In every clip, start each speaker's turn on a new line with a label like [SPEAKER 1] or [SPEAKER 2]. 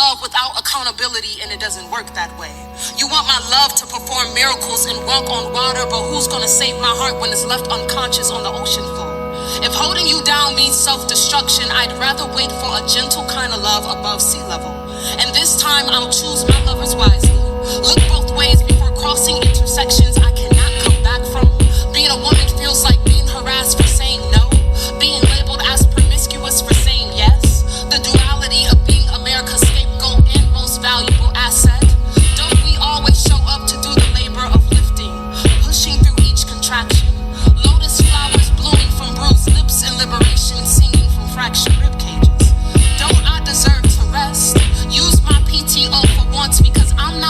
[SPEAKER 1] love without accountability, and it doesn't work that way. You want my love to perform miracles and walk on water, but who's gonna save my heart when it's left unconscious on the ocean floor? If holding you down means self-destruction, I'd rather wait for a gentle kind of love above sea level. And this time I'll choose my lovers wisely. Look both ways before crossing intersections I cannot come back from. Being a woman feels like being harassed for saying no, being labeled as promiscuous for saying yes. The duality of being America's scapegoat and most valuable asset. Don't we always show up to do the labor of lifting, pushing through each contraction? Lotus flowers blooming from bruised lips and liberation singing from fractured rib cages. Don't I deserve to rest? Use my PTO for once because I'm not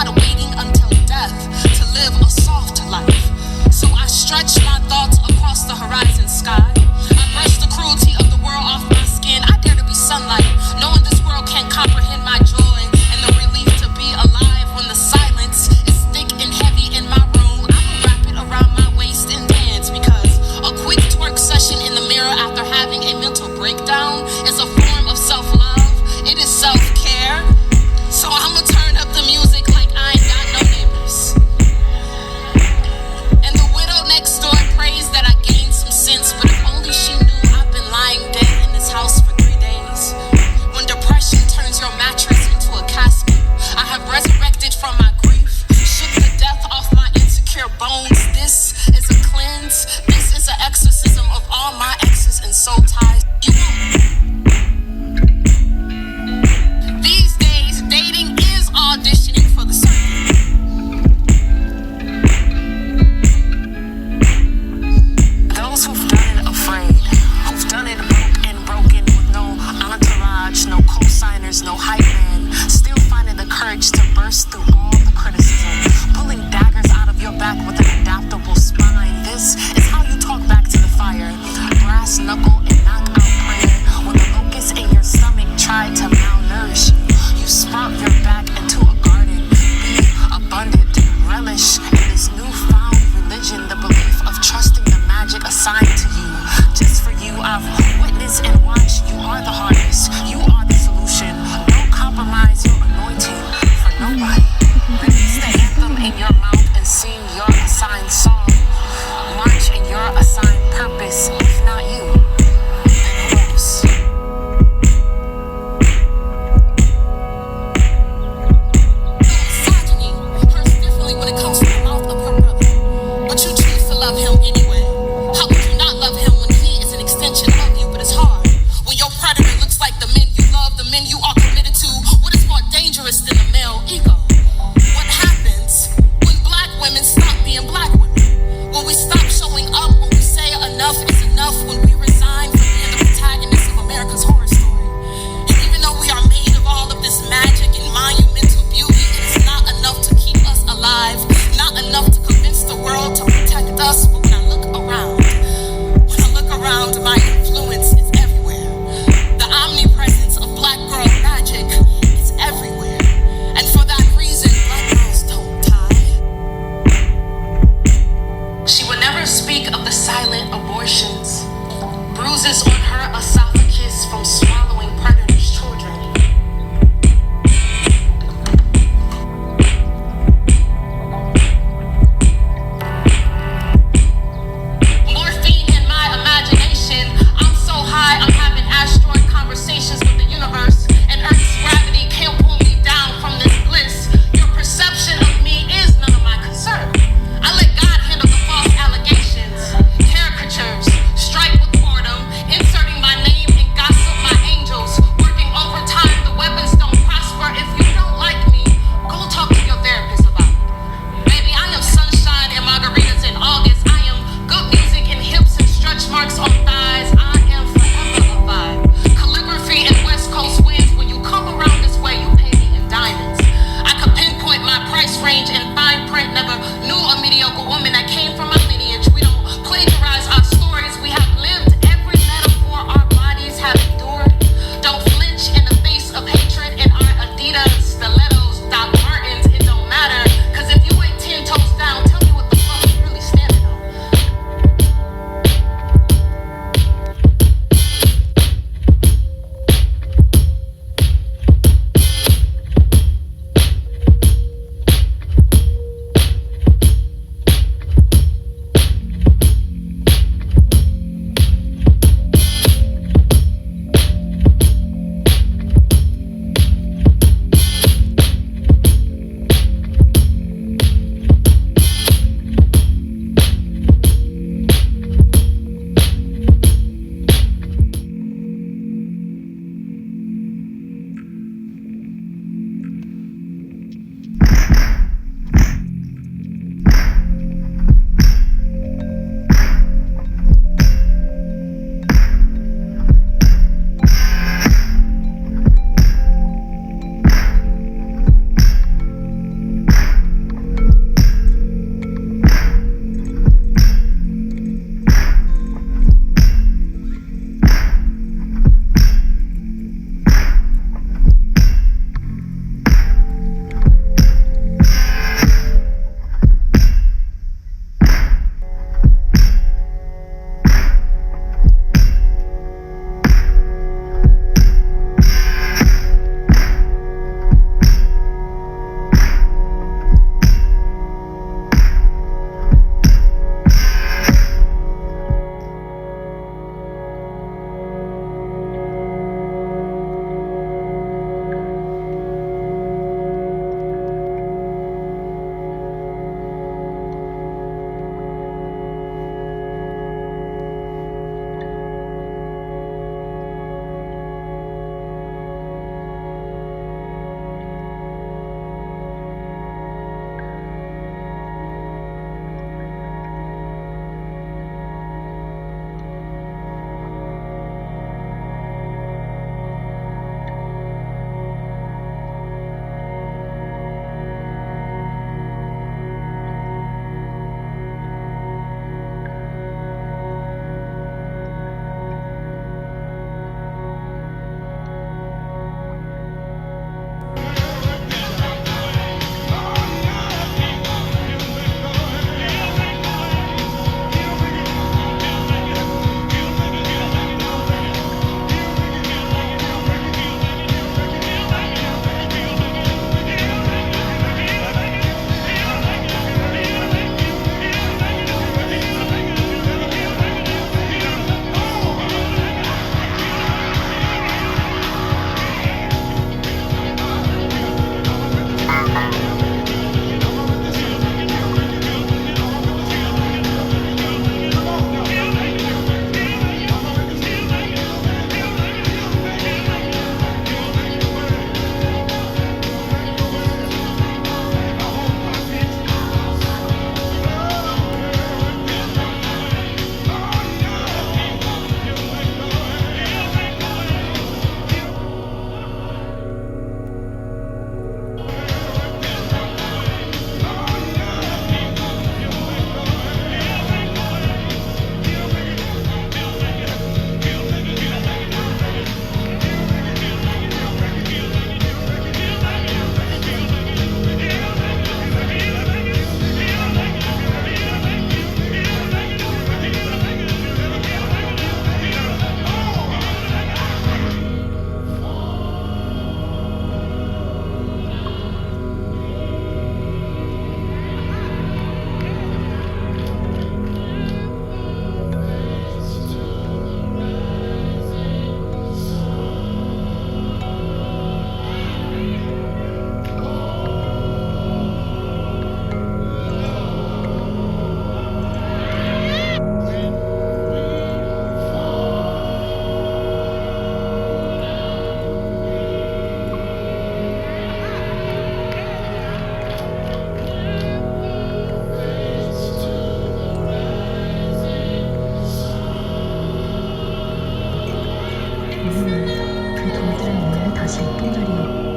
[SPEAKER 2] 하실 분들이요.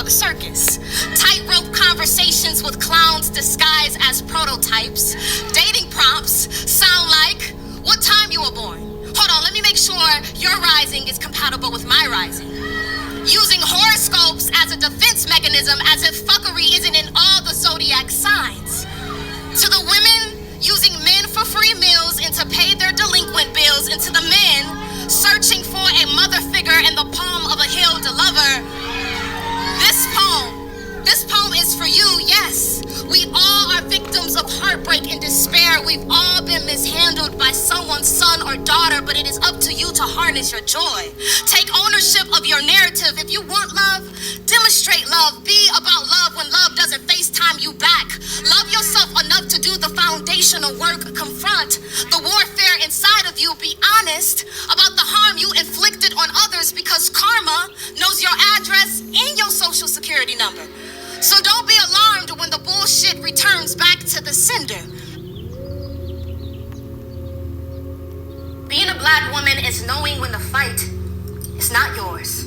[SPEAKER 1] the circus. Tightrope conversations with clowns disguised as prototypes. Dating prompts sound like, what time you were born? Hold on, let me make sure your rising is compatible with my rising. Using horoscopes as a defense mechanism as if fuckery isn't in all the zodiac signs. To the women, using men for free meals and to pay their delinquent bills, and to the men, searching for a mother figure in the palm of a healed lover. This poem is for you, yes. We all are victims of heartbreak and despair. We've all been mishandled by someone's son or daughter, but it is up to you to harness your joy. Take ownership of your narrative. If you want love, demonstrate love. Be about love when love doesn't FaceTime you back. Love yourself enough to do the foundational work. Confront the warfare inside of you. Be honest about the harm you inflicted on others, because karma knows your address and your social security number. So don't be alarmed when the bullshit returns back to the sender. Being a black woman is knowing when the fight is not yours.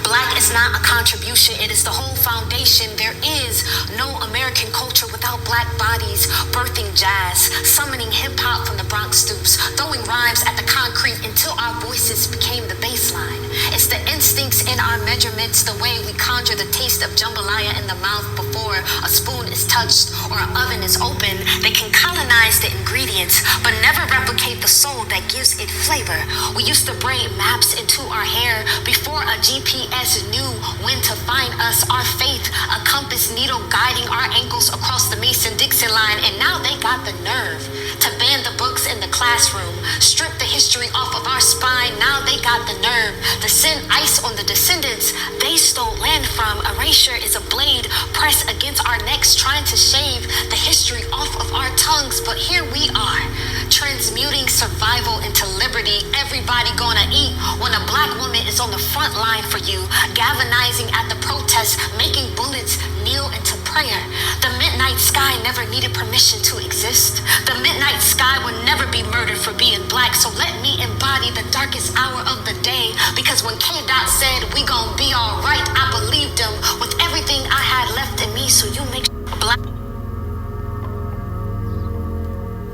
[SPEAKER 1] Black is not a contribution, it is the whole foundation. There is no American culture without black bodies birthing jazz, summoning hip-hop from the Bronx stoops, throwing rhymes at the concrete until our voices became the baseline. It's the instincts in our measurements, the way we conjure the taste of jambalaya in the mouth before a spoon is touched or an oven is open. They can colonize the ingredients, but never replicate the soul that gives it flavor. We used to braid maps into our hair before a GPS knew when to find us. Our faith, a compass needle guiding our ankles across the Mason-Dixon line, and now they got the nerve to ban the books in the classroom, strip the history off of our spine. Now they got the nerve to send ice on the descendants they stole land from. Erasure is a blade pressed against our necks, trying to shave the history off of our tongues. But here we are, transmuting survival into liberty. Everybody gonna eat when a black woman is on the front line for you, galvanizing at the protests, making bullets kneel into prayer. The midnight sky never needed permission to exist. The midnight sky will never be murdered for being black. So let me embody the darkest hour of the day, because when K-Dot said we gon' be all right, I believed him with everything I had left in me. So you make black.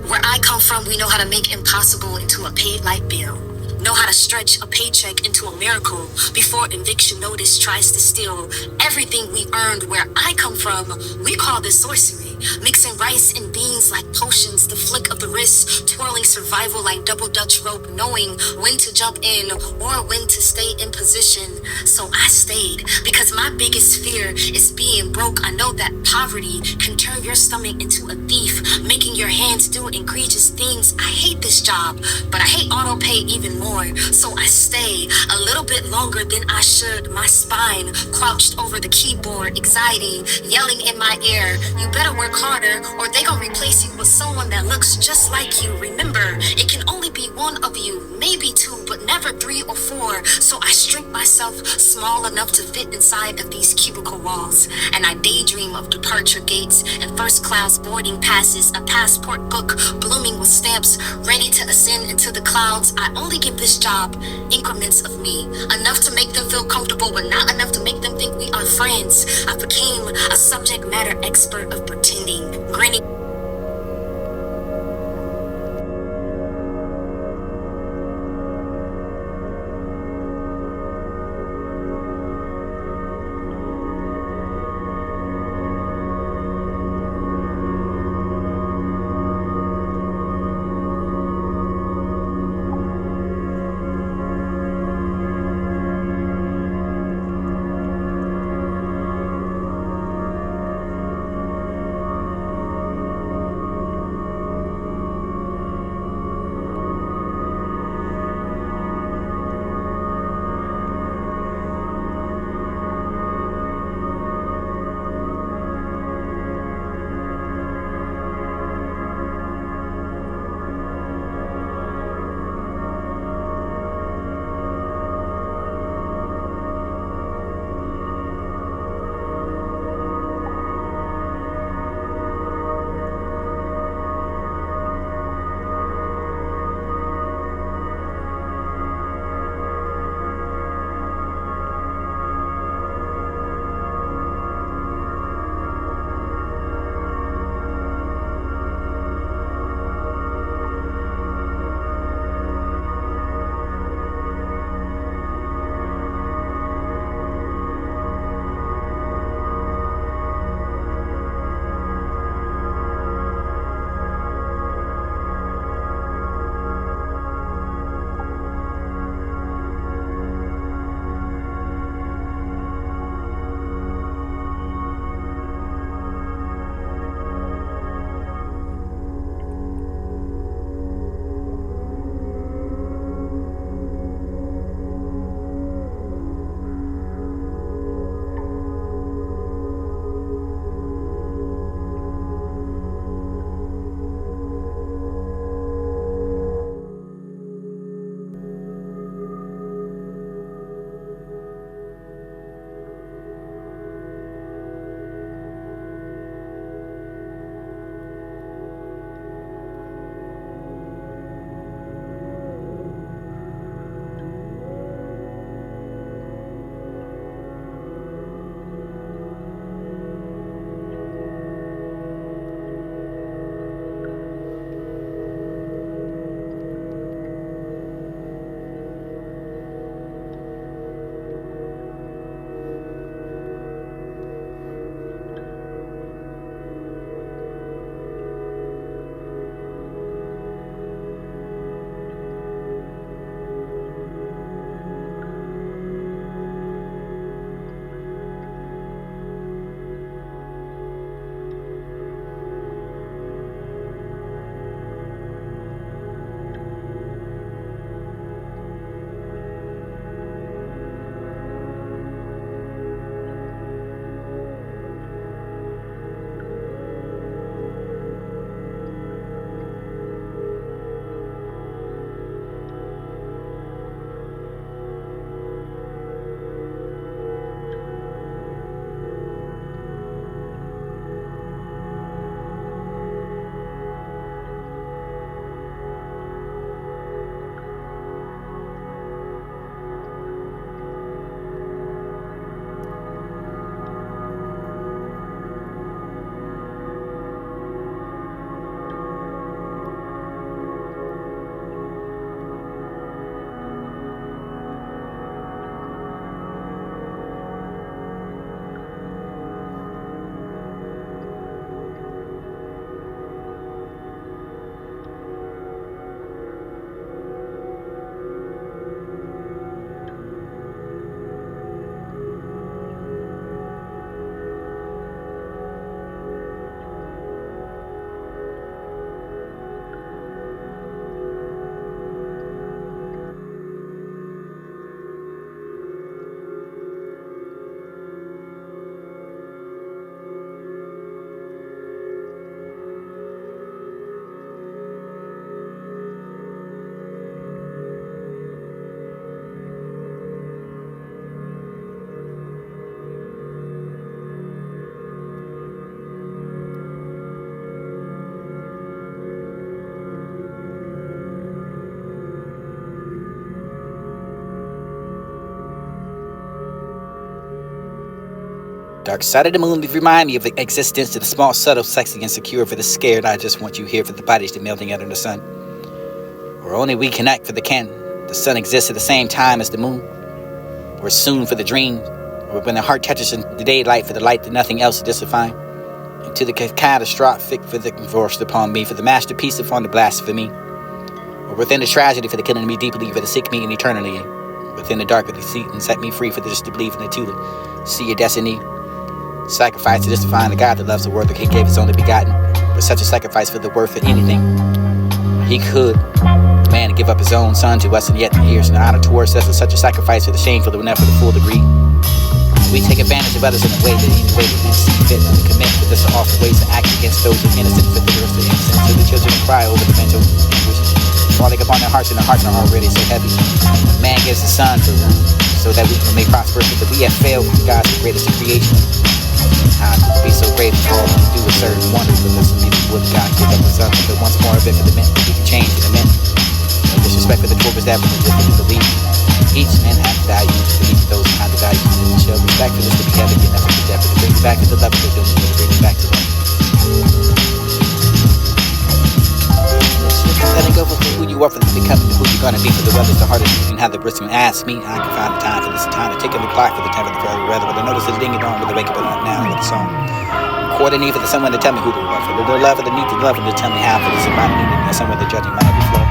[SPEAKER 1] Where I come from, we know how to make impossible into a paid light bill. Know how to stretch a paycheck into a miracle before eviction notice tries to steal everything we earned. Where I come from, we call this sorcery. Mixing rice and beans like potions, the flick of the wrist, twirling survival like double dutch rope, knowing when to jump in or when to stay in position. So I stayed, because my biggest fear is being broke. I know that poverty can turn your stomach into a thief, making your hands do egregious things. I hate this job, but I hate auto pay even more. So I stay a little bit longer than I should, my spine crouched over the keyboard, anxiety yelling in my ear, you better work harder or they gonna replace you with someone that looks just like you. Remember, it can only be one of you, maybe two, but never three or four. So I shrink myself small enough to fit inside of these cubicle walls, and I daydream of departure gates and first class boarding passes, a passport book blooming with stamps, ready to ascend into the clouds. I only give this job increments of me, enough to make them feel comfortable, but not enough to make them think we are friends. I became a subject matter expert of pretending, grinning.
[SPEAKER 2] Dark side of the moon, remind me of the existence of the small, subtle, sexy, and secure for the scared. I just want you here for the bodies that melting out in the sun. Or only we connect for the can. The sun exists at the same time as the moon. Or soon for the dream. Or when the heart touches in the daylight for the light that nothing else is define. And to the catastrophic for the forced upon me, for the masterpiece upon the blasphemy. Or within the tragedy for the killing me deeply, for the seek me in eternity. Within the dark for the seat and set me free for just to believe in the to see your destiny. Sacrifice to just to find the God that loves the world that he gave his only begotten. But such a sacrifice for the worth of anything. He could, the man, to give up his own son to us, and yet here's an honor towards us, and such a sacrifice for the shameful that will never the full degree. We take advantage of others in a way that any way that we see fit, and we commit for this are awful ways to act against those who are innocent, for the rest of the innocent, so the children cry over the mental anguish, falling upon their hearts, and their hearts are already so heavy. Man gives the son for so that we may prosper, but we have failed from God's the greatest of creation. How could we be so grateful for all we do a certain wonder, but this will be what God give up his son, but once more of it for the men, we can change for the men. No disrespect for the dwarves that we can believe. Each man has value, believe those who have the value, and show respect for this to be heaven, and nothing to death, but to bring you back to the love of the doing, to bring you back to love. Letting go for who you are, for becoming who you're gonna be, for the weather's the hardest you can have the risk and ask me. I can find the time for this time to take in the clock for the time of the weather, but I notice the ding dong with the wake up now with the song. Coordinate for the someone to tell me who to love, for the love of the need to love, and to tell me how, for the somebody needing someone to judging my every flow.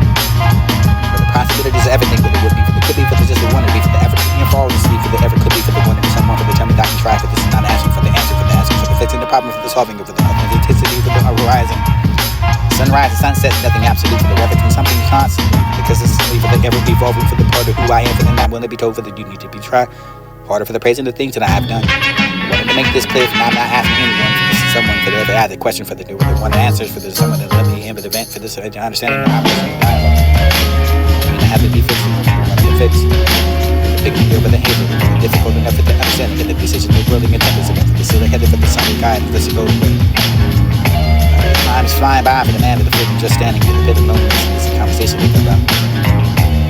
[SPEAKER 2] For the possibilities of everything, for the would be, for the could be, for the just the one to be, for the ever and fall asleep, for the ever could be, for the one and someone, for the tell me that I can try, for this is not asking for the answer, for the asking, for the fixing the problem, for the solving, for the authenticity, for the horizon. Sunrise and sunset, nothing absolute for the weather can something constant. Because this is for the ever evolving for the part of who I am, for the not willing to be told, for the you need to be tried. Harder for the praising the things that I have done. I wanted to make this clear, for I'm not asking anyone, for this is someone for the ever ask a question for the new, the one that answers, for the someone that let me in, but the event for this understanding that I'm listening to dialogue. I mean, I have to be fixing, I to fix. The big deal for the hazel, the difficult enough for the understanding, and the decision of willing and tempers enough for the silly headed for the sun guide, and this is going away. Time is flying by for the man with the foot just standing in the pit of loneliness. This is a conversation with about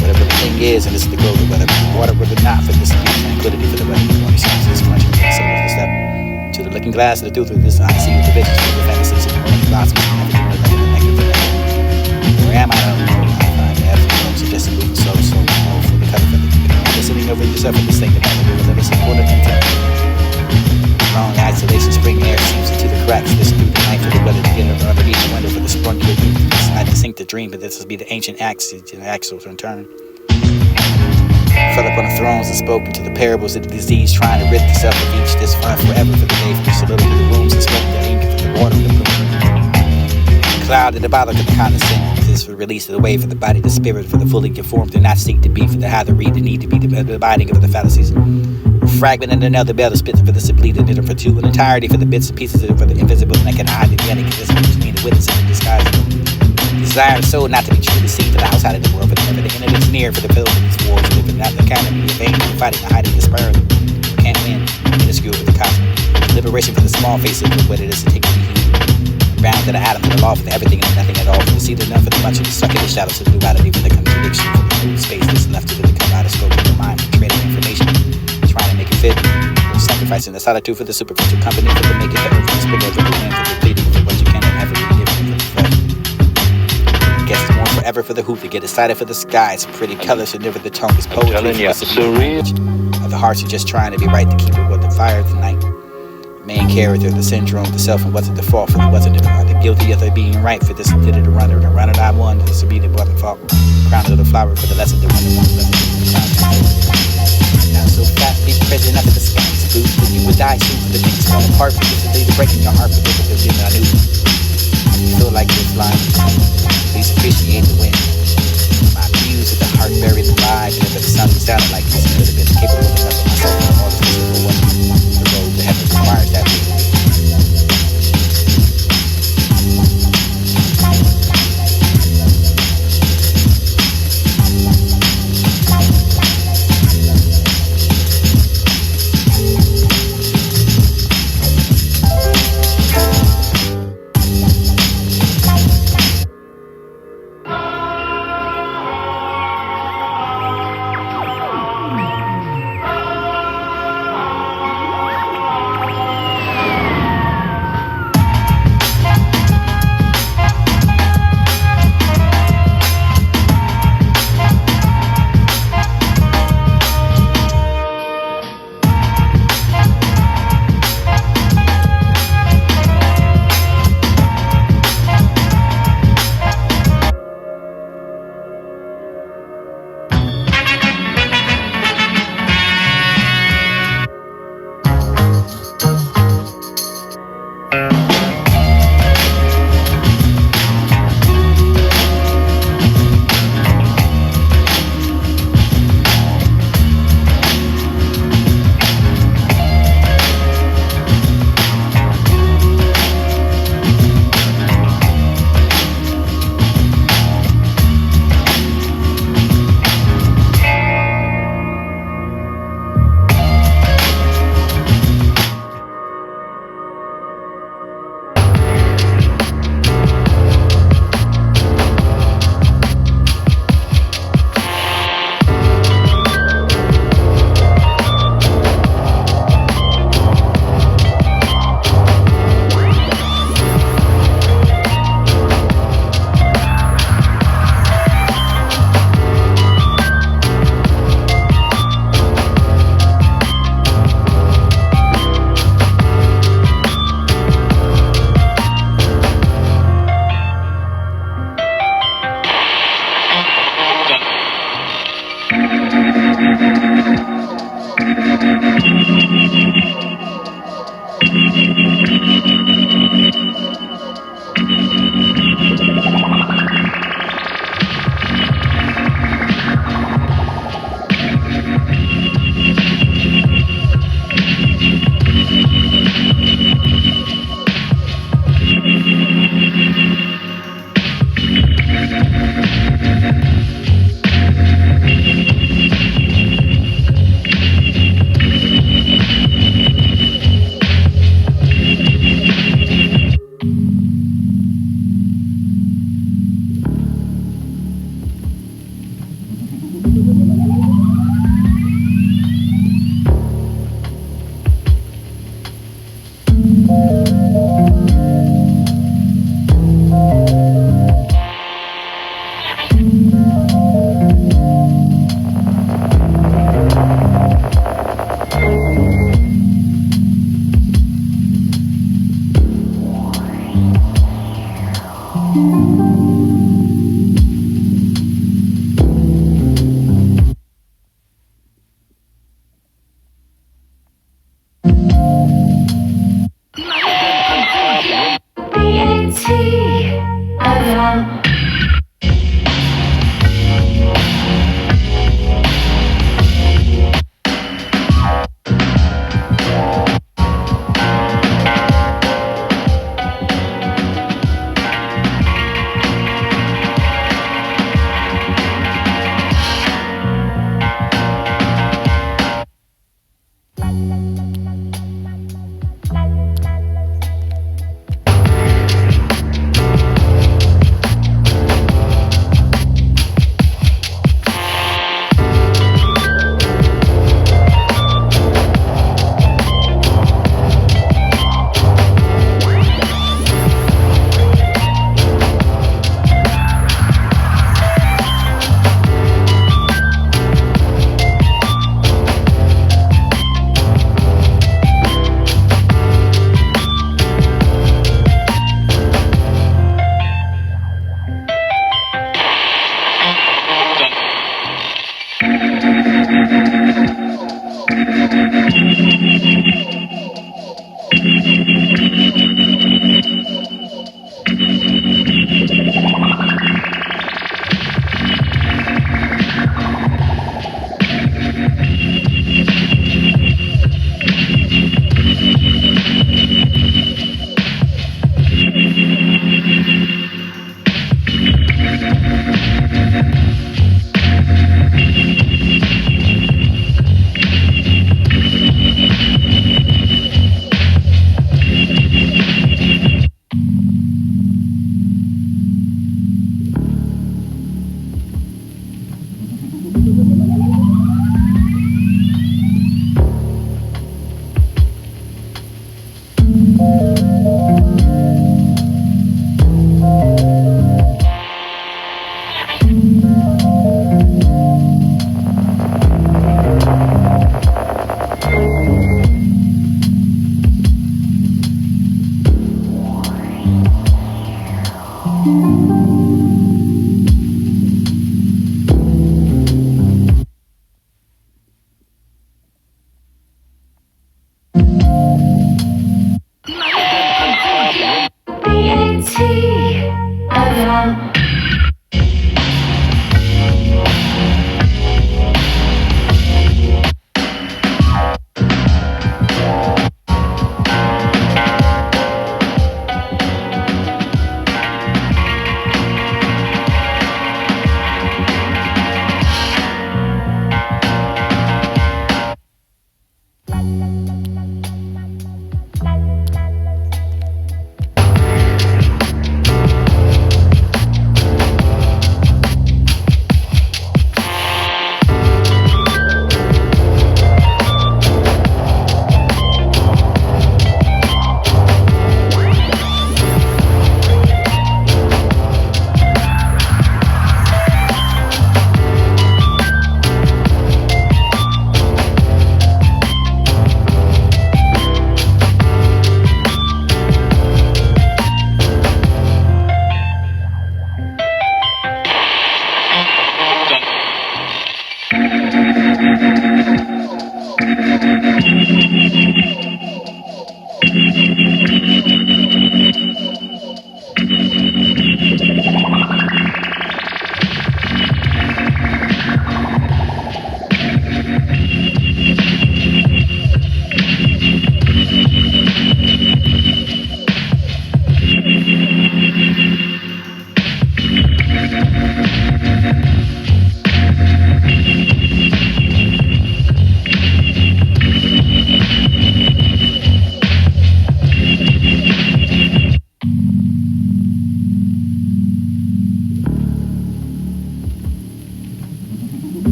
[SPEAKER 2] whatever the thing is, and this is the goal, whether it's water, whether not, for this to be tranquility for the weather. The only sense is crunching the soul of the step to the looking glass of the truth of this I see with the visions of the fantasies of the morning blossoms and everything that the negative. Where am I? I don't know. I find the absolute suggesting moving so for the cover for the listening over yourself and this thing that I will live a supportive intent. Long isolation, spring air seeps into the cracks. This through the night for the weather to get underneath the window for the sprung to decide to sink the dream, but this will be the ancient axles in turn. Fell upon the thrones and spoken to the parables of the disease, trying to rid itself of each. This fun forever for the day for the solidity of the rooms and smoke the ink for the water of the moon. Cloud at the bottom of the condescending. This for release of the way for the body, the spirit for the fully conformed and not seek to be, for the how to read, the need to be, the abiding of the fallacies. Fragment and another bell, the spit for this bleeding it for two, an entirety for the bits and pieces for the invisible, and I can hide the beginning of this between the witness and the disguise. Desire so not to be truly seen for the outside of the world, but never the end of its near for the build of these wars, living not the academy of vain, fighting the hiding the sperm. Can't win, minuscule for the cosmic. Liberation for the small faces of what it is to take to be human. Bound to the atom, for the law, for the everything and nothing at all, for the seed enough for the bunch of the sucking the shadows of the duality, for the contradiction, for the new space that's left to the kaleidoscope of the mind, for trading information. Trying to make it fit, sacrificing the solitude for the superficial company, for the make it better, for the spring over the wind, for the bleeding for what you can and ever be given for the flesh. Guess it's more forever for the hoop to get excited for the skies, pretty colors and never the tongue is poetry. Of the hearts are just trying to be right to keep it with the fire tonight. Main character, the syndrome, the self, and wasn't the fault for the wasn't the guilty of the being right for this did it to run it and run it I won, this will be the wasn't fault. Crown of the flower for the lesson, the one that won the lesson. So fat, big present up in the sky. Blue, but you would die soon for the things fall apart. For this day, the breaking your heart, but this is the I knew. You feel like you're flying. Please appreciate the wind. My views of the heart buried alive. And if the sun was sounding like this, could have been capable enough of myself and all the physical one. The road to heaven requires that way.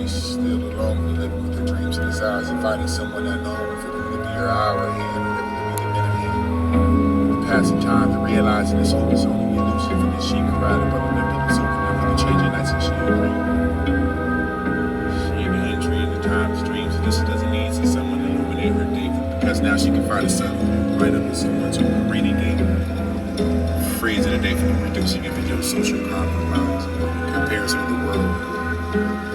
[SPEAKER 3] she's still alone, living with her dreams and desires of finding someone unknown for them to be her hour ahead, or them to be the minute hand. Passing time to realizing this hope is only elusive, and that she can ride above the pillows, so can never the changing nights and she agree. She even entry into time's dreams, and this doesn't need to someone to illuminate her day, because now she can find the sun right up in someone's rainy day. Freeze in a day for the reducing of your social compromise, comparison of the world,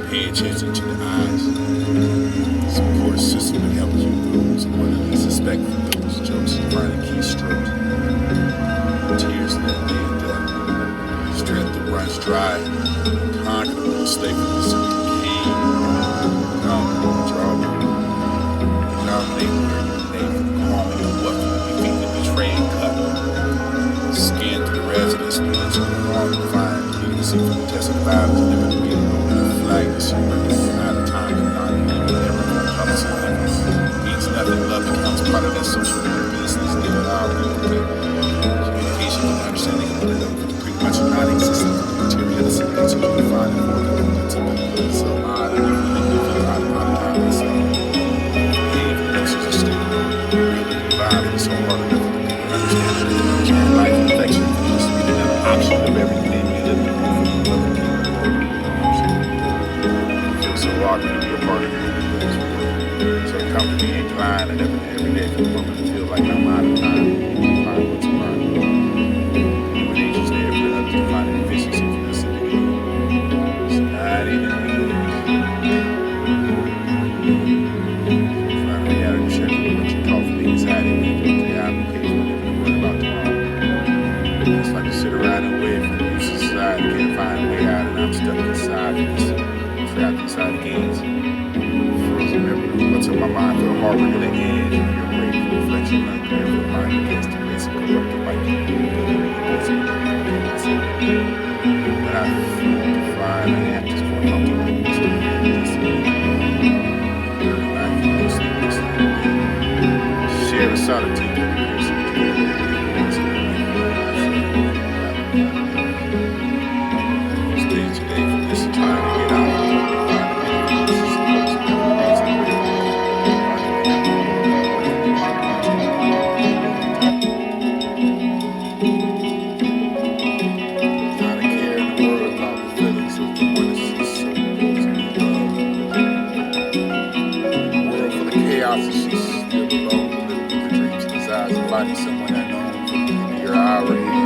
[SPEAKER 3] pay attention to the eyes, support system that helps you lose, and what at least suspect from those jokes and finding keystrokes, tears that day and death, strength that runs dry, conquerable stay for the city king, come, draw, dominate where you name, calming of what can defeat the betraying cut. Scan through the residence, units of the wrong to find, leading see from the test of violence, never to be a flag to see out of time and not even ever comes to means nothing. Love becomes part of that social business, given our communication and understanding of one another, pretty much non-existent materialism that you can find in more than intimate. So I don't even think out of time and so even though she's a student, really vibe is so hard to understand life and affection is another option of everything you live in. It feels so awkward to be a part of it. So come to be inclined and every day for the moment to feel like I'm out of time. Find what's mine. When angels there for others to find an efficiency for this in the game. It's not even me. Find a reality check for what you call for the anxiety and the application of the word about tomorrow. It's like I sit around and wait for the use of society, can't find a way out, and I'm stuck inside, trapped inside the gates. Frozen memory, what's on my mind for the harbor to the edge. Your grateful reflection right there for the mind against the risk of corrupt the light. But I feel to find an answer for how to make this dirty life and no sleep. Share a solitude that appears to be today for this time to get out. Not a care in the world about the feelings of the one that's so world full of chaos, and she's still alone, living with her dreams and desires of finding someone unknown for your hour ahead.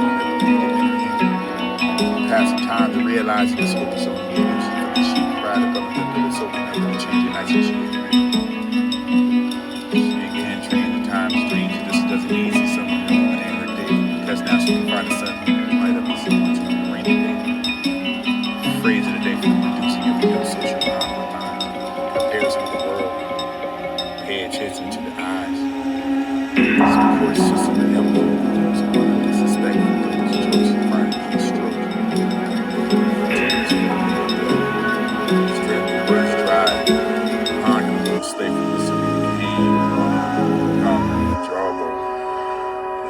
[SPEAKER 3] Passing time to realize this hope is only elusive, and she cried above the pillows, so can never change your nights and she agree. She can entry into time's dreams, and this doesn't easy someone to illuminate her day, because now she can find the sun light up in someone's rainy day. Phrase of the day for the reducing of your social compromise, comparison of the world, pay attention to the eyes, support system that helps you lose, and what to suspect from those jokes and finding keystrokes. Stay for the city king, come, drawable,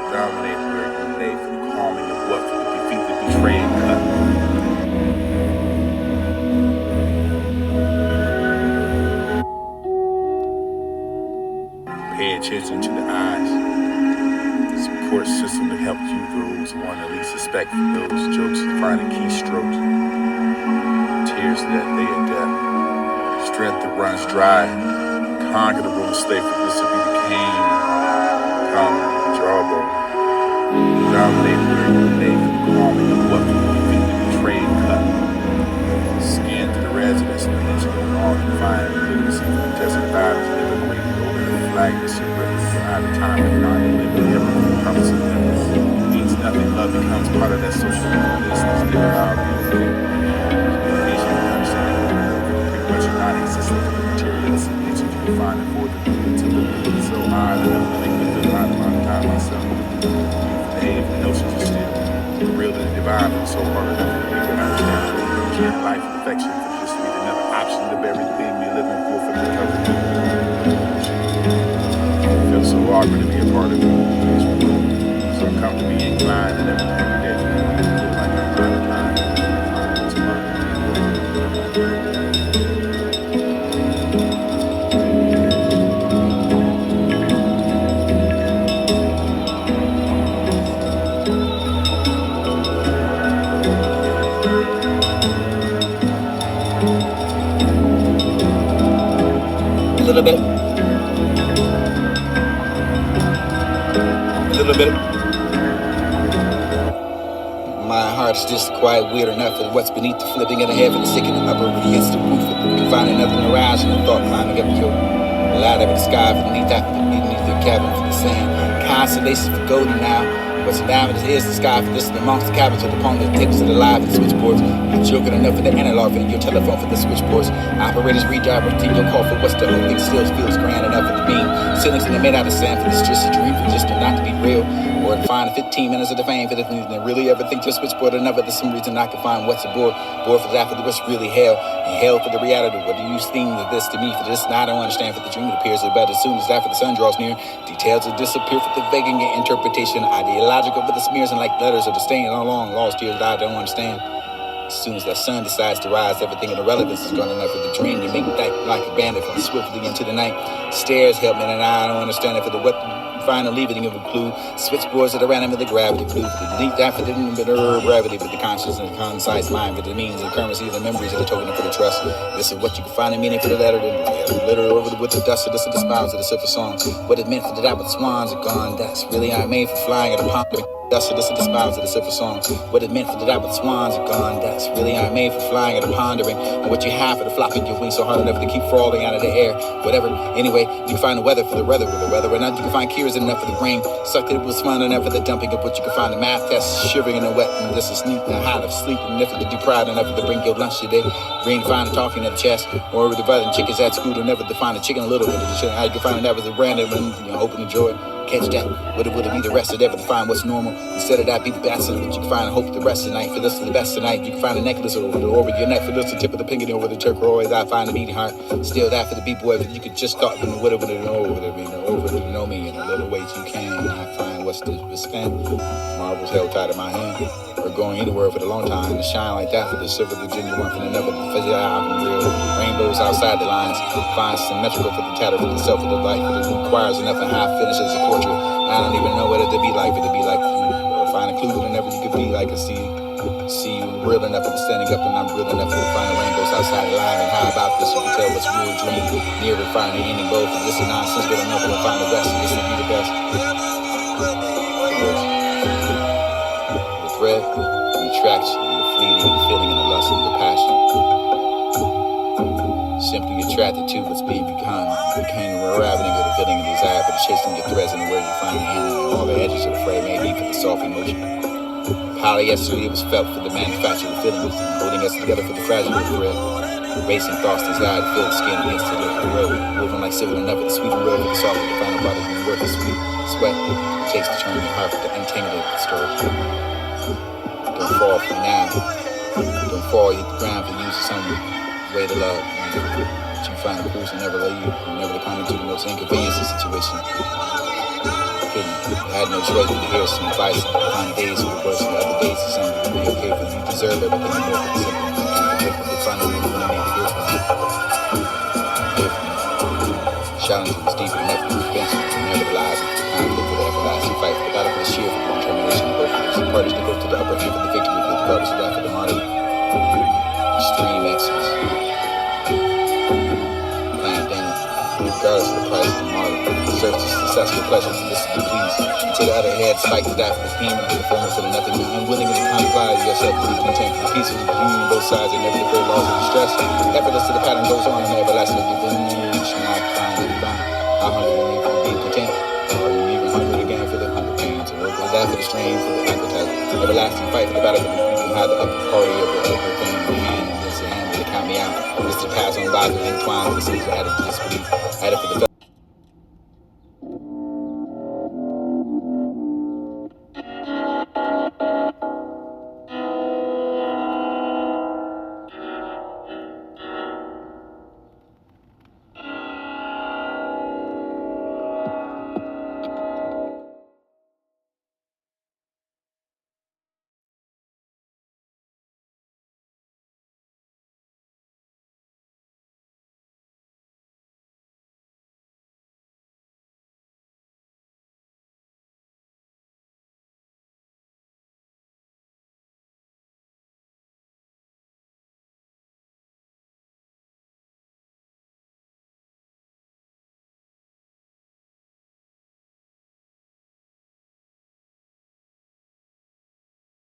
[SPEAKER 3] dominate where you lay for the calming of what for the defeat the betraying cut. Pay attention to the eyes, support system that helps you those one at least suspect from those jokes and finding keystrokes, tears that day and death, strength that runs dry. Conquerable mistake for this to be the king. Come, drawable, dominate where you lay for the calming of what can defeat the betraying cut. Scan through the residence, and then you can all find the see from the test of violence, never wait over the flag to see where you're out of time and not living ever for the promise of never. It means nothing. Love becomes part of that social business, given our communication and understanding pretty much non-existent materialism. Find it for the to live so high that I'm thinking that I'm out of time myself. Behave and notions are still the real and the divine, and so hard enough for people to understand that life and affection for just need another option of everything we're living for the recovery. It feels so awkward to be a part of it. So come to be inclined and every day feel like I'm out of time. It's mine.
[SPEAKER 2] little bit. A little bit. My heart's just quite weird enough for what's beneath the flipping of the heaven, sticking the upper against the roof, and finding nothing around you, and thought climbing up your ladder in the sky beneath the cabin for the sand. Constellations for golden now. What's down is the sky for this amongst the cabins with the palm that tapes to the live and switchboards. I'm joking enough for the analog for your telephone for the switchboards. Operators redirecting your call for what's the whole thing still feels grand enough for the beam. Ceilings in the made out of sand for this just a dream for just not to be real. Or to find 15 minutes of the fame for the things that really ever think to switchboard or never. There's some reason I can find what's aboard. Board for that for the what's really hell. And hell for the reality. What do you think of this to me for this? Now I don't understand for the dream. It appears better as soon as that for the sun draws near. Details will disappear for the vague interpretation. Ideological for the smears and like letters of the stain along lost years that I don't understand. As soon as the sun decides to rise, everything in irrelevance is gone enough for the dream to make that like a bandit from swiftly into the night. Stairs help me and I don't understand it for the what. Final leaving of a clue. Switchboards that are random with the gravity clue. The deep that for the gravity, but the conscious and concise mind for the means and currency of the memories of the token for the trust. This is what you can find in meaning for the letter. The litter over with the dust of the smiles of the silver song. What it meant for the dap with swans are gone. That's really I'm made for flying at a pond. Dust of the smiles of the silver song. What it meant for the dap with swans are gone. That's really I'm made for flying at a pondering. And what you have for the flopping your wings so hard enough to keep falling out of the air. Whatever. Anyway, you can find the weather for the weather with the weather. Or not, you can find cures enough for the brain. Sucked it was fun enough for the dumping of what you can find the math test. Shivering in the wet and this is sneak and hot of sleep. And if it deprived enough to bring your lunch today. Green find the talking at the chest. Or with the brother and chickens at school to never define the chicken a little bit of the chicken. How you can find that was a random and open the joy. Catch that. Would it be the rest of ever to find what's normal? Instead of that, be the bastard. But you can find hope the rest of the night. For this is the best tonight. You can find a necklace over your neck. For this, the tip of the pinky over the turquoise. I find a beating heart. Still that for the B-boy. But you could just start from the would have over to know me in a little ways you can. I find what's the spent. Marbles held tight in my hand. We're going anywhere for the long time. To shine like that for the silver Virginia one from another. The fuzzy eye real. Rainbows outside the lines. Find symmetrical for the tatter for the self of the life. It requires enough and half finishes a portrait. I don't even know what it to be like. It to be like or find a clue to whenever you could be like and see you real enough for the standing up and I'm real enough to find the rainbows outside the line. And how about this? You can tell what's real dream. Near and finding any both. And this is nonsense, but I'm never gonna find the rest. And this will be the best. The thread, the attraction, the fleeting, the feeling, and the lust and the passion. Simply attracted to what's being become. Became a ravening of the feeling and desire for the chasing your threads and where you find the end and all the edges of the fray may be for the soft emotion. Polyester, it was felt for the manufacture of feelings, holding us together for the fragile thread. Racing thoughts, desire to feel the skin against the road, woven like silver enough with the sweet and real for the soft of the final body and worth of sweet sweat. It takes to turn your heart to untangle the story. Don't fall from now. Don't fall, hit the ground for use of some way to love. But you find a person never let you, never to come into the most inconveniencing situation. I had no choice but to hear some advice and find days for the worst and other days for something to be okay for you. You deserve everything and more for the simple. The final one you need to hear from you. Challenge was deep enough to convince you to never lies and conflict for the everlasting fight. For the battle for the sheer for the determination of both of the parties to go to the upper hand for the victory, but regardless of that for the martyr. Extreme excellence. Regardless of the price of the martyr, deserves the successful pleasure for this to be pleased. To the other hand, spike to that for the pain and the former for the nothing, unwilling to comply to yourself to be content for the peace of the union, both sides, and never the great laws of distress. Effortless to the pattern goes on and everlasting divination. I find it divine. I'm hungry for the being content. Or you even hungry again for the hunger pains, or for that for the strain, for the appetite. Everlasting fight for the battle for the people who have the upper party of the thing in the hand, and this hand to count me out. Just to pass on by and entwine with the seeds added to disbelief. Added for the